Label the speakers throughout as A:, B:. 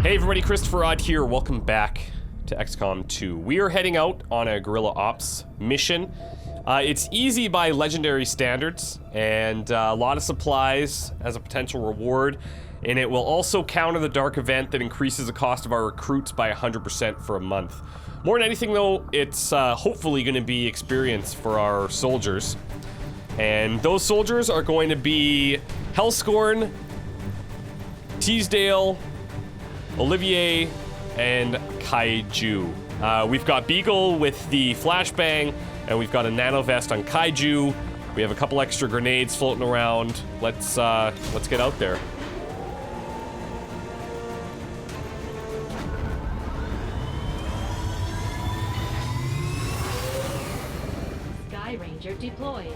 A: Hey everybody, ChristopherOdd here. Welcome back to XCOM 2. We are heading out on a guerrilla ops mission. It's easy by legendary standards, and a lot of supplies as a potential reward, and it will also counter the dark event that increases the cost of our recruits by 100% for a month. More than anything though, it's hopefully going to be experience for our soldiers. And those soldiers are going to be Hellscorn, Teasdale, Olivier, and Kaiju. We've got Beagle with the flashbang, and we've got a nano vest on Kaiju. We have a couple extra grenades floating around. Let's get out there.
B: Sky Ranger deployed.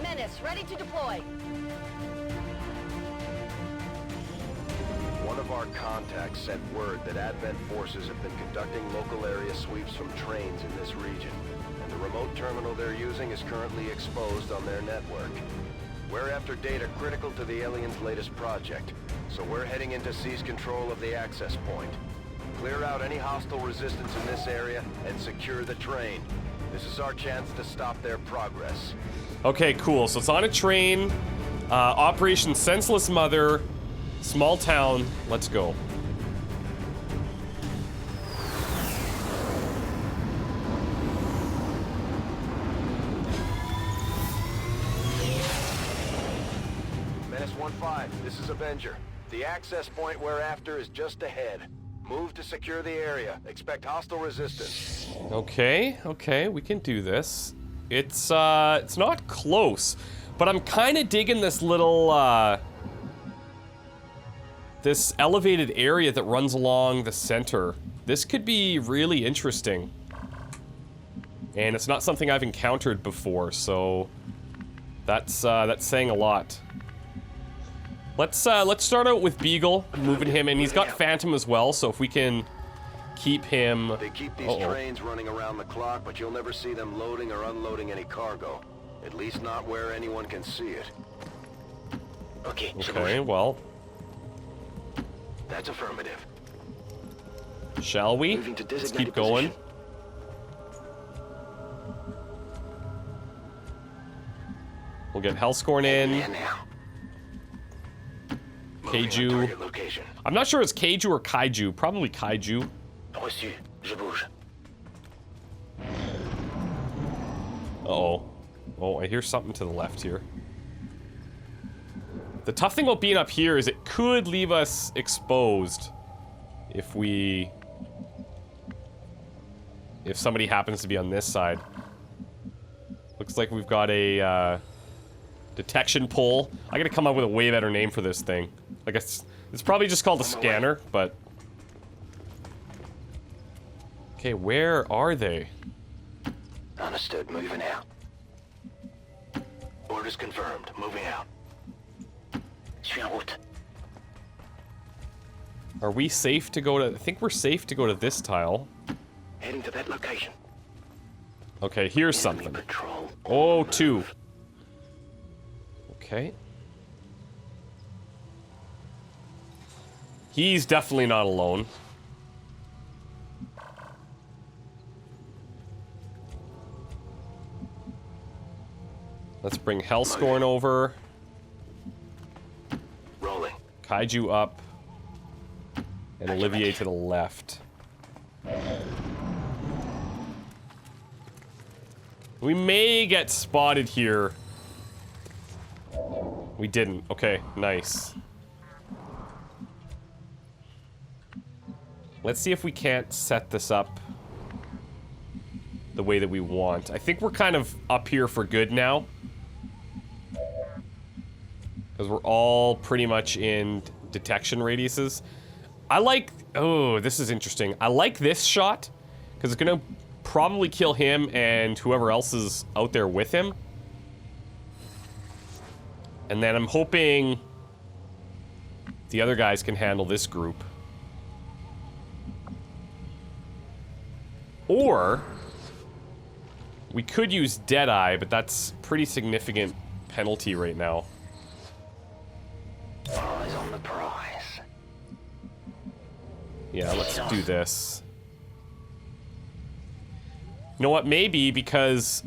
C: Menace, ready to deploy.
D: One of our contacts sent word that Advent forces have been conducting local area sweeps from trains in this region, and the remote terminal they're using is currently exposed on their network. We're after data critical to the aliens' latest project, so we're heading in to seize control of the access point. Clear out any hostile resistance in this area and secure the train. This is our chance to stop their progress.
A: Okay, cool. So it's on a train. Operation Senseless Mother. Small town, let's go.
D: Menace 1-5, this is Avenger. The access point we're after is just ahead. Move to secure the area. Expect hostile resistance.
A: Okay, we can do this. It's not close, but I'm kind of digging this little, this elevated area that runs along the center. This could be really interesting. And it's not something I've encountered before, so that's saying a lot. Let's start out with Beagle, moving him, and he's got Phantom as well, so if we can keep him...
D: They keep these trains running around the clock, but you'll never see them loading or unloading any cargo. At least not where anyone can see it.
C: Okay,
A: well...
D: That's affirmative.
A: Shall we?
D: Moving to
A: Let's
D: designated
A: keep going.
D: position.
A: We'll get Hellscorn in.
D: And now. Moving on
A: Kaiju.
D: target location.
A: I'm not sure it's Kaiju or Kaiju. Probably Kaiju.
C: Reçu. Je bouge.
A: Uh-oh. Oh, I hear something to the left here. The tough thing about being up here is it could leave us exposed if somebody happens to be on this side. Looks like we've got a detection pole. I gotta come up with a way better name for this thing. Like it's probably just called a scanner, but... Okay, where are they?
C: Understood. Moving out. Orders confirmed. Moving out. Je suis en route.
A: Are we safe to go to... I think we're safe to go to this tile.
C: Heading to that location.
A: Okay, here's
C: Enemy
A: something.
C: patrol.
A: Oh, two. Okay. He's definitely not alone. Let's bring Hellscorn over.
C: Rolling.
A: Kaiju up. And Olivier to the left. We may get spotted here. We didn't. Okay, nice. Let's see if we can't set this up the way that we want. I think we're kind of up here for good now. Because we're all pretty much in detection radiuses. I like... Oh, this is interesting. I like this shot. Because it's going to probably kill him and whoever else is out there with him. And then I'm hoping the other guys can handle this group. Or we could use Deadeye, but that's pretty significant penalty right now.
C: Eyes on the prize.
A: Yeah, let's do this. You know what? Maybe because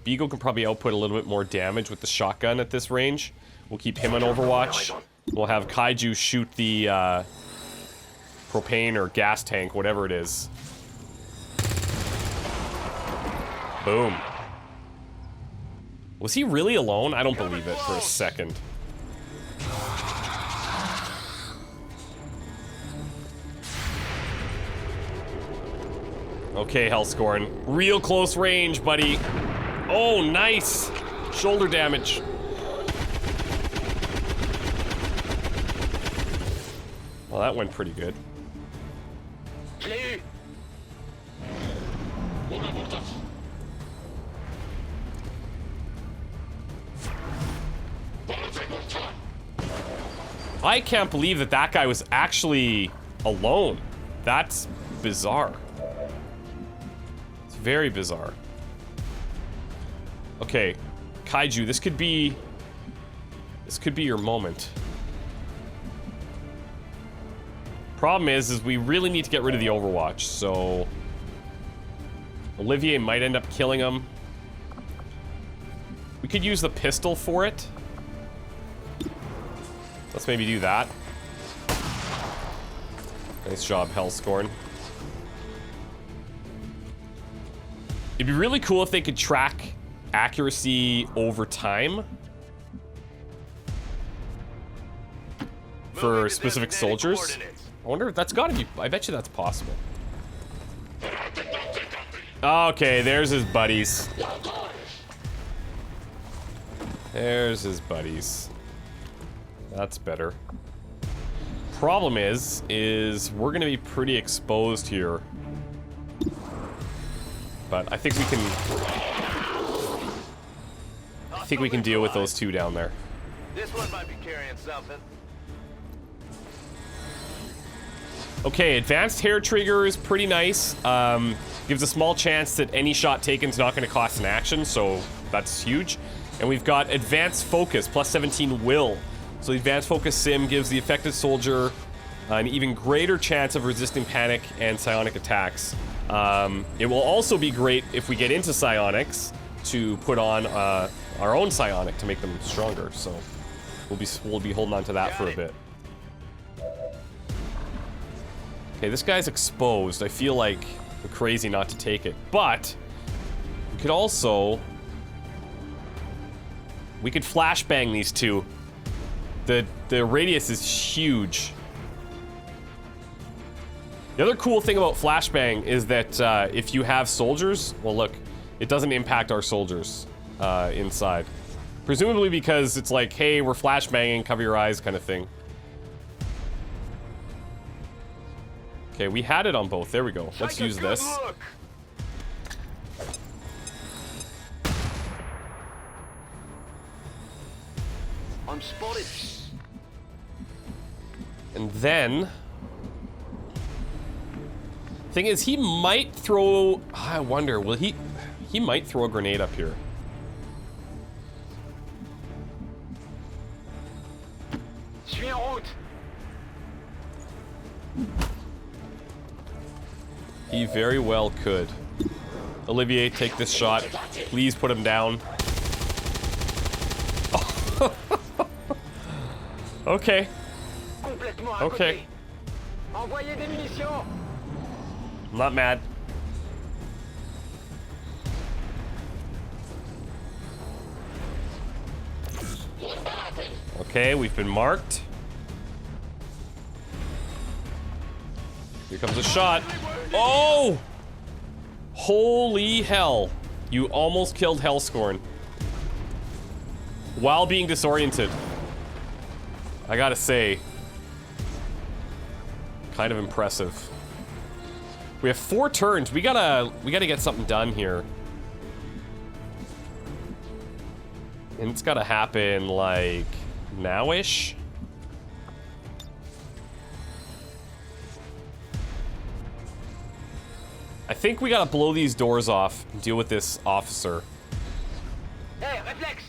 A: Beagle can probably output a little bit more damage with the shotgun at this range. We'll keep him on Overwatch. We'll have Kaiju shoot the propane or gas tank, whatever it is. Boom. Was he really alone? I don't believe it for a second. Okay, Hellscorn. Real close range, buddy. Oh, nice. Shoulder damage. Well, that went pretty good. I can't believe that that guy was actually alone. That's bizarre. It's very bizarre. Okay, Kaiju, this could be your moment. Problem is we really need to get rid of the Overwatch, so Olivier might end up killing him. We could use the pistol for it. Let's maybe do that. Nice job, Hellscorn. It'd be really cool if they could track accuracy over time for specific soldiers. I wonder if that's gotta be, I bet you that's possible. Okay, there's his buddies. There's his buddies. That's better. Problem is we're gonna be pretty exposed here. But I think we can deal with those two down there.
C: This one might be carrying something.
A: Okay, advanced hair trigger is pretty nice. Gives a small chance that any shot taken is not going to cost an action, so that's huge. And we've got advanced focus, plus 17 will. So the advanced focus sim gives the affected soldier an even greater chance of resisting panic and psionic attacks. It will also be great if we get into psionics to put on our own psionic to make them stronger. So we'll be holding on to that for a bit. Okay, this guy's exposed. I feel like we're crazy not to take it, but we could also flashbang these two. The radius is huge. The other cool thing about flashbang is that if you have soldiers, well, look, it doesn't impact our soldiers inside. Presumably because it's like, hey, we're flashbanging, cover your eyes kind of thing. Okay, we had it on both. There we go. Let's use this.
C: I'm spotted.
A: And then thing is, he might throw, I wonder, will he might throw a grenade up here.
C: Suis en route.
A: He very well could. Olivier, take this shot. Please put him down. Okay. Okay.
C: Envoyez des munitions.
A: I'm not mad. Okay, we've been marked. Here comes a shot. Oh! Holy hell. You almost killed Hellscorn while being disoriented. I gotta say, kind of impressive. We have 4 turns. We gotta get something done here. And it's gotta happen like now-ish. I think we gotta blow these doors off and deal with this officer.
C: Hey, réflexe.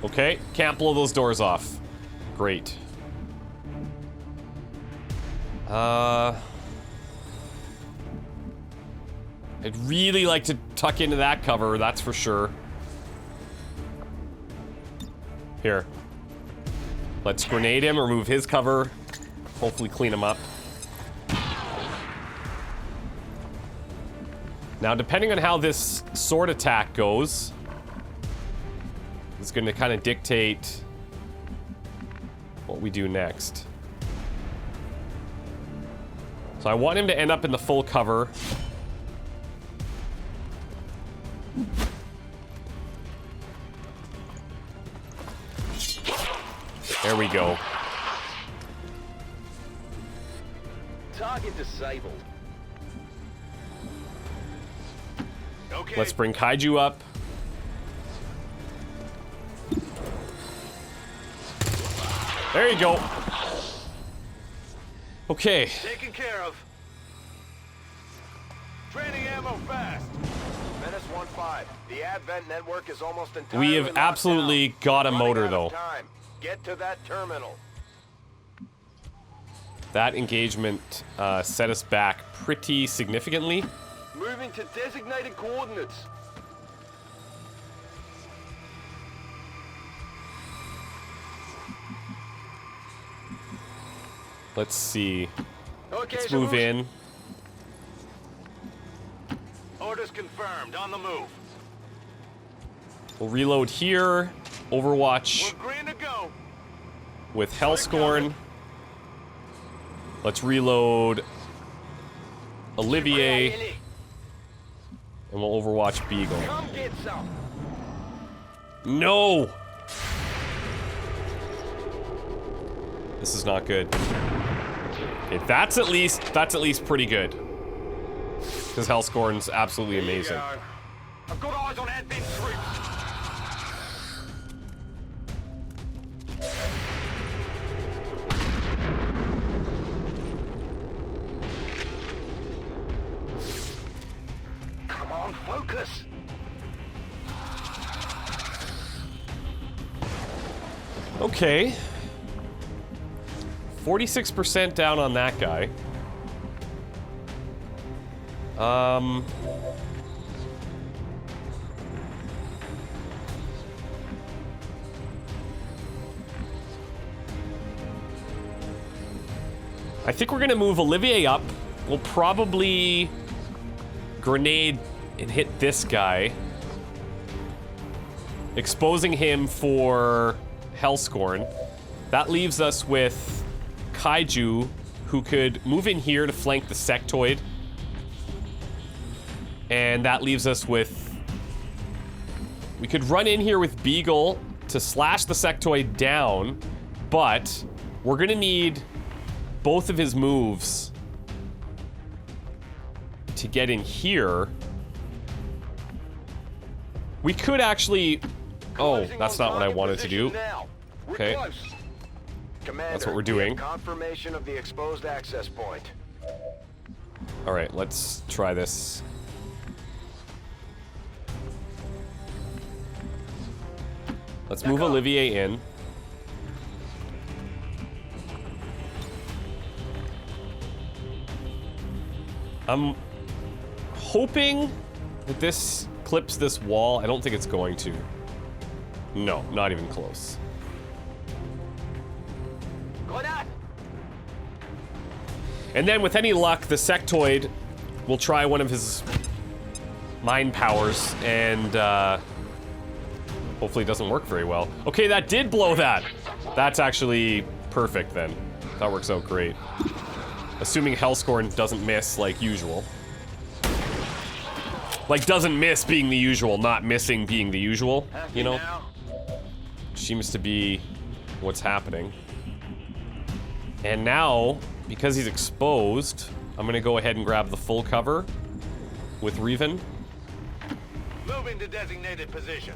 A: Okay, can't blow those doors off. Great. I'd really like to tuck into that cover, that's for sure. Here. Let's grenade him, remove his cover. Hopefully clean him up. Now, depending on how this sword attack goes, it's going to kind of dictate what we do next. So I want him to end up in the full cover. There we go.
C: Target disabled. Okay.
A: Let's bring Kaiju up. There you go. Okay.
C: Taken care of. Training ammo fast.
D: Menace 1-5. The Advent network is almost entirely
A: We have
D: locked
A: absolutely
D: down.
A: got a
D: Running
A: motor,
D: out of
A: though.
D: time. Get to that terminal.
A: That engagement set us back pretty significantly.
D: Moving to designated coordinates.
A: Let's see.
D: Okay,
A: Let's
D: so
A: move in.
C: Orders confirmed. On the move.
A: We'll reload here. Overwatch
C: We're green to go.
A: with Hellscorn. Let's reload Olivier. And we'll overwatch Beagle.
C: Come get some.
A: No! This is not good. Okay, that's at least pretty good. Because Hellscorn's absolutely amazing.
C: I've got eyes on Advent troops. Come on, focus.
A: Okay. 46% down on that guy. I think we're gonna move Olivier up. We'll probably grenade and hit this guy, exposing him for Hellscorn. That leaves us with Kaiju, who could move in here to flank the sectoid. And that leaves us with... We could run in here with Beagle to slash the sectoid down, but we're gonna need both of his moves to get in here. We could actually... Oh, that's not what I wanted to do. Okay.
D: Commander,
A: That's what we're doing.
D: Confirmation of the exposed access point.
A: All right, let's try this. Let's move Olivier in. I'm hoping that this clips this wall. I don't think it's going to. No, not even close. And then with any luck, the sectoid will try one of his mind powers and hopefully it doesn't work very well. Okay, that did blow that. That's actually perfect then. That works out great. Assuming Hellscorn doesn't miss like usual. Like doesn't miss being the usual, not missing being the usual, you know? Seems to be what's happening. And now, because he's exposed, I'm gonna go ahead and grab the full cover with Reven.
C: Moving to designated position.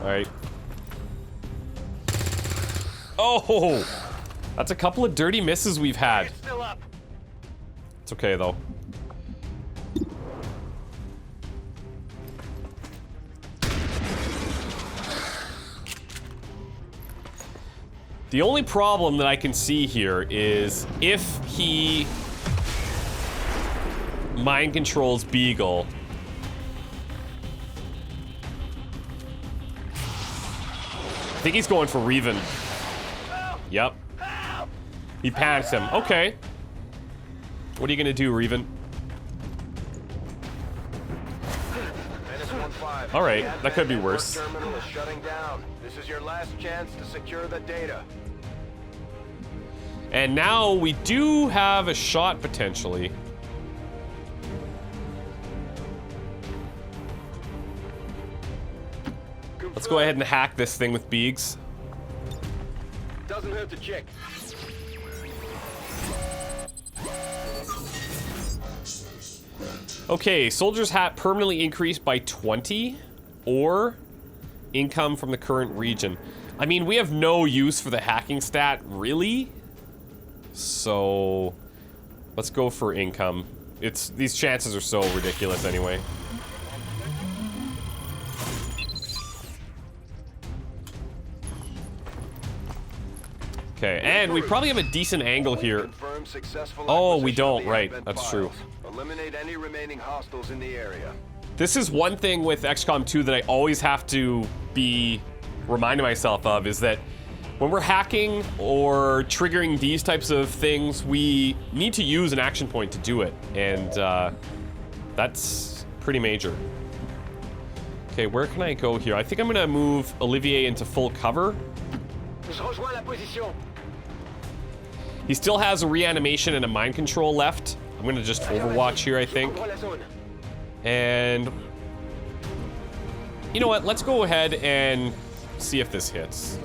A: Alright. Oh! That's a couple of dirty misses we've had.
C: It's still up.
A: It's okay though. The only problem that I can see here is if he mind controls Beagle. I think he's going for Reven. Yep. He panics him. Okay. What are you gonna do, Reven? All right, that could be worse.
D: Terminal is shutting down. This is your last chance to secure the data.
A: And now we do have a shot potentially. Let's go ahead and hack this thing with Beegs.
D: Doesn't hurt to check.
A: Okay, Soldier's Hat permanently increased by 20 or income from the current region. I mean, we have no use for the hacking stat, really. So let's go for income. These chances are so ridiculous anyway. Okay, and we probably have a decent angle here. Oh, we don't, right, that's true.
D: Eliminate any remaining hostiles in the area.
A: This is one thing with XCOM 2 that I always have to be reminding myself of, is that when we're hacking or triggering these types of things, we need to use an action point to do it, and that's pretty major. Okay, where can I go here? I think I'm gonna move Olivier into full cover. He still has a reanimation and a mind control left. I'm gonna just overwatch here, I think. And you know what? Let's go ahead and see if this hits.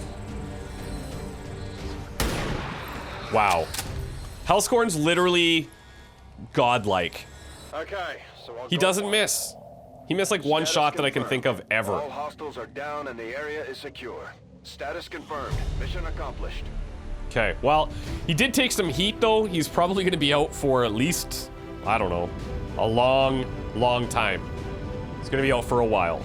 A: Wow. Hellscorn's literally godlike.
D: Okay, so
A: he doesn't miss. He missed like one shot that I can think of ever.
D: All hostiles are down and the area is secure. Status confirmed. Mission accomplished.
A: Okay, well, he did take some heat though. He's probably gonna be out for at least, I don't know, a long, long time. He's gonna be out for a while.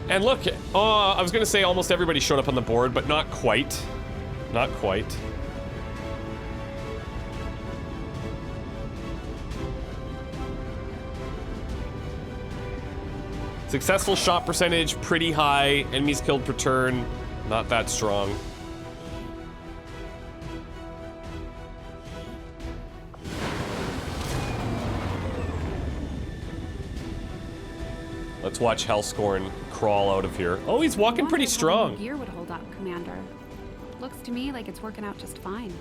A: And look, I was gonna say almost everybody showed up on the board, but not quite. Not quite. Successful shot percentage, pretty high. Enemies killed per turn, not that strong. Let's watch Hellscorn crawl out of here. Oh, he's walking pretty strong.
E: Gear would hold up, Commander. Looks to me like it's working out just fine.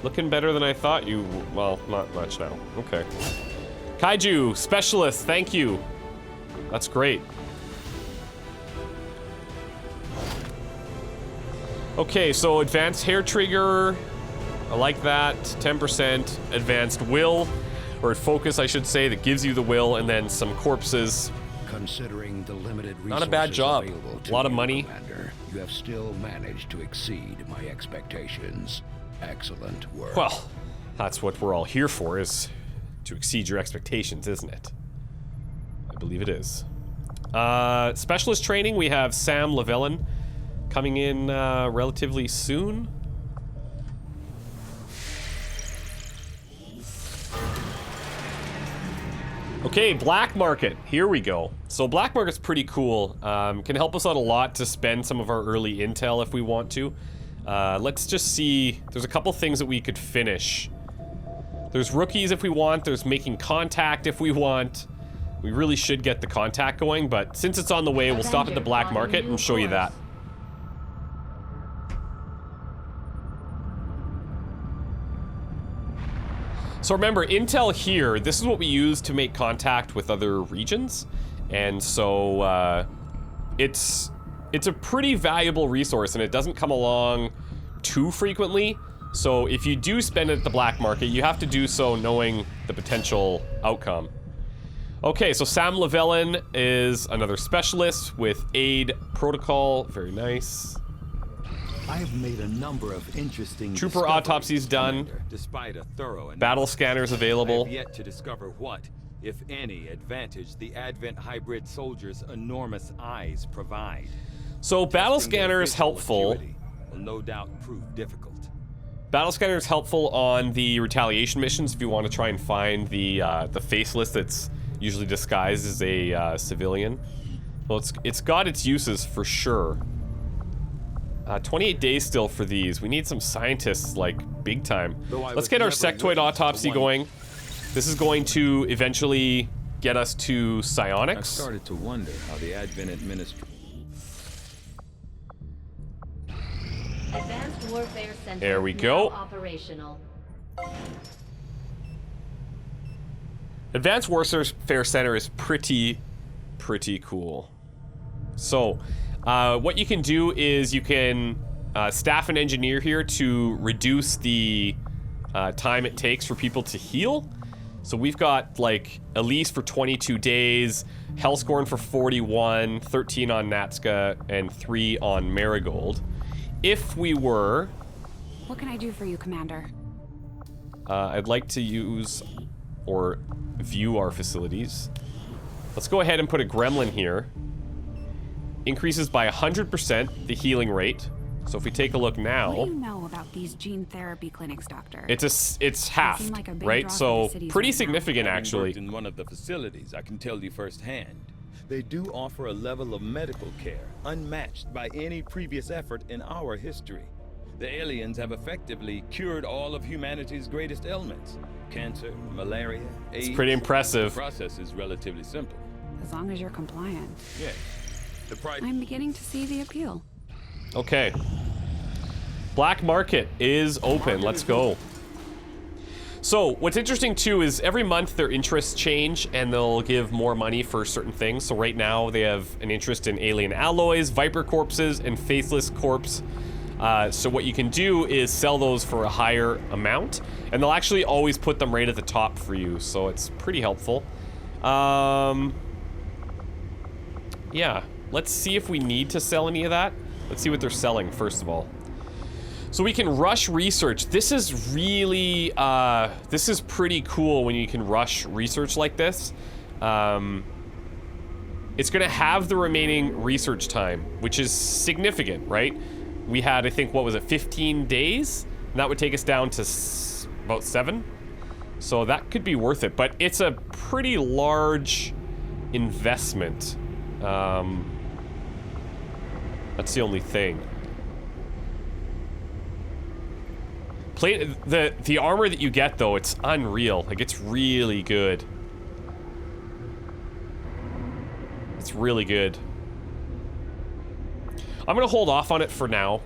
A: Looking better than I thought you. Well, not much now. Okay. Kaiju specialist, thank you. That's great. Okay, so advanced hair trigger. I like that. 10% advanced will, or focus, I should say, that gives you the will, and then some corpses.
F: Considering the limited resources
A: not a bad job.
F: Available to
A: a lot of
F: you,
A: money.
F: Commander, you have still managed to exceed my expectations. Excellent work.
A: Well, that's what we're all here for, is to exceed your expectations, isn't it? I believe it is. Specialist training, we have Sam Lavelin coming in relatively soon. Okay, Black Market, here we go. So Black Market's pretty cool. Can help us out a lot to spend some of our early intel if we want to. Let's just see, there's a couple things that we could finish. There's rookies if we want, there's making contact if we want. We really should get the contact going, but since it's on the way, we'll stop at the Black Market and show you that. So remember, intel here, this is what we use to make contact with other regions. And so, it's a pretty valuable resource, and it doesn't come along too frequently. So if you do spend it at the Black Market, you have to do so knowing the potential outcome. Okay, so Sam Lavelin is another specialist with aid protocol. Very nice.
G: I have made a number of interesting
A: Trooper autopsies done.
G: Despite a thorough
A: Battle scanners available.
G: I have yet to discover what,
H: if any, advantage the Advent hybrid soldiers' enormous eyes provide.
A: So battle
H: Testing their
A: scanner is
H: visual
A: helpful.
H: acuity will no doubt prove difficult.
A: Battle scanner is helpful on the retaliation missions if you want to try and find the faceless that's usually disguised as a civilian. Well, it's got its uses for sure. 28 days still for these. We need some scientists, like, big time. Let's get our sectoid autopsy going. This is going to eventually get us to
H: I
A: psionics.
H: started to wonder how the Advent administration.
B: Advanced Warfare Center.
A: There we go.
B: Now operational.
A: Advanced Warfare Center is pretty cool. So, what you can do is you can staff an engineer here to reduce the time it takes for people to heal. So we've got, like, Elise for 22 days, Hellscorn for 41, 13 on Natska, and 3 on Marigold. If we were...
E: What can I do for you, Commander?
A: I'd like to use or view our facilities. Let's go ahead and put a gremlin here. Increases by 100% the healing rate. So if we take a look now,
E: What do you know about these gene therapy clinics, Doctor?
A: it's half,
E: like a big
A: right?
E: draw for
A: So
E: the cities
A: pretty
E: right now.
A: significant
H: Having
A: actually.
H: worked in one of the facilities, I can tell you firsthand. They do offer a level of medical care unmatched by any previous effort in our history. The aliens have effectively cured all of humanity's greatest ailments. Cancer, malaria, AIDS.
A: It's pretty impressive.
H: The process is relatively simple.
E: As long as you're compliant.
H: Yes. The price.
E: I'm beginning to see the appeal.
A: Okay. Black market is open. Let's go. So what's interesting too is every month their interests change and they'll give more money for certain things. So right now they have an interest in alien alloys, viper corpses, and faceless corpse. So what you can do is sell those for a higher amount, and they'll actually always put them right at the top for you. So it's pretty helpful. Yeah, let's see if we need to sell any of that. Let's see what they're selling first of all. So we can rush research. This is really, this is pretty cool when you can rush research like this. It's gonna have the remaining research time, which is significant, right? We had, I think, what was it, 15 days? And that would take us down to about 7. So that could be worth it, but it's a pretty large investment. That's the only thing. The armor that you get though, it's unreal. Like, it's really good. It's really good. I'm gonna hold off on it for now,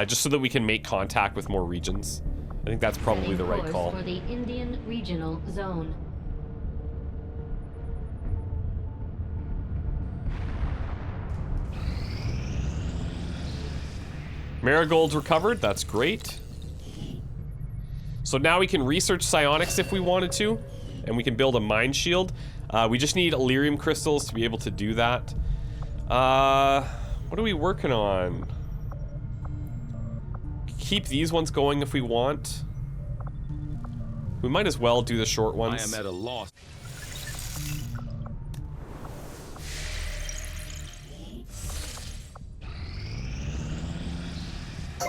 A: just so that we can make contact with more regions. I think that's probably the right call.
B: For the Indian Regional Zone.
A: Marigold's recovered. That's great. So now we can research psionics if we wanted to, and we can build a mind shield. We just need Illyrium crystals to be able to do that. What are we working on? Keep these ones going if we want. We might as well do the short ones.
H: I am at a loss.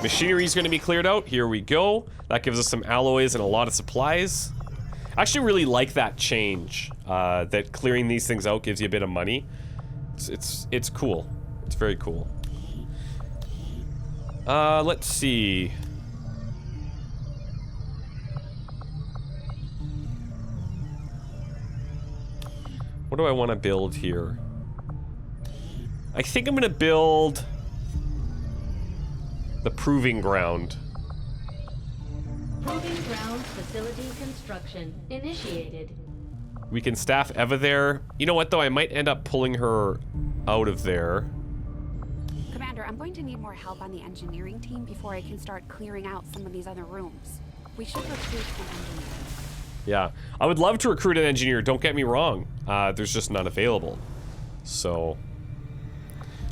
A: Machinery is going to be cleared out. Here we go. That gives us some alloys and a lot of supplies. I actually really like that change. That clearing these things out gives you a bit of money. It's cool. It's very cool. Let's see. What do I want to build here? I think I'm going to build the Proving Ground.
B: Proving Ground facility construction initiated.
A: We can staff Eva there. You know what, though? I might end up pulling her out of there.
E: Commander, I'm going to need more help on the engineering team before I can start clearing out some of these other rooms. We should recruit an engineer.
A: Yeah. I would love to recruit an engineer, don't get me wrong. There's just none available. So...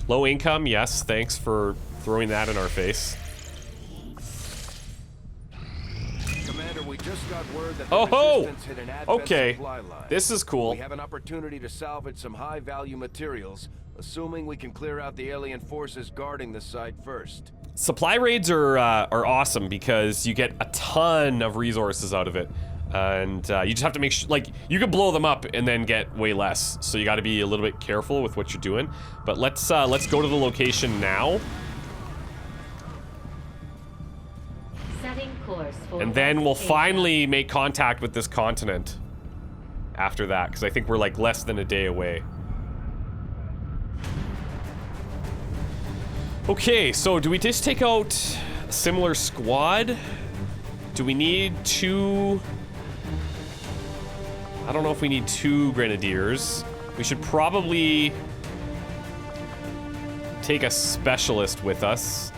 A: Low income, yes. Thanks for throwing that in our face.
F: Commander, we just
D: got word that the
A: Oh-ho!
D: Resistance hit an Advent
A: Okay.
D: supply line.
A: This is cool.
D: We have an opportunity to salvage some high-value materials, assuming we can clear out the alien forces guarding the site first.
A: Supply raids are awesome because you get a ton of resources out of it. And you just have to make sure, like, you can blow them up and then get way less. So you got to be a little bit careful with what you're doing. But let's go to the location now.
B: Setting course for
A: And then we'll
B: Asia.
A: finally make contact with this continent after that, because I think we're like less than a day away. Okay, so do we just take out a similar squad? Do we need 2... I don't know if we need 2 grenadiers. We should probably take a specialist with us.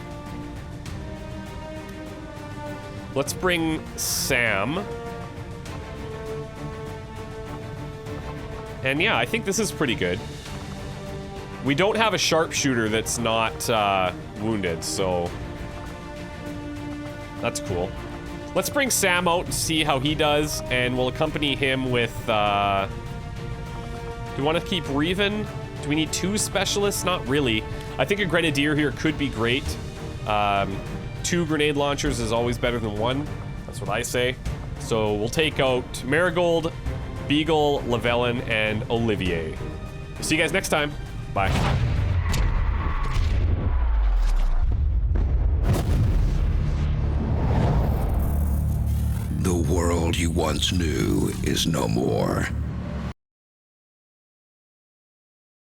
A: Let's bring Sam. And yeah, I think this is pretty good. We don't have a sharpshooter that's not wounded, so that's cool. Let's bring Sam out and see how he does, and we'll accompany him with, do we want to keep Reven? Do we need 2 specialists? Not really. I think a grenadier here could be great. 2 grenade launchers is always better than 1. That's what I say. So we'll take out Marigold, Beagle, Llewellyn, and Olivier. See you guys next time. Bye.
F: The world you once knew is no more.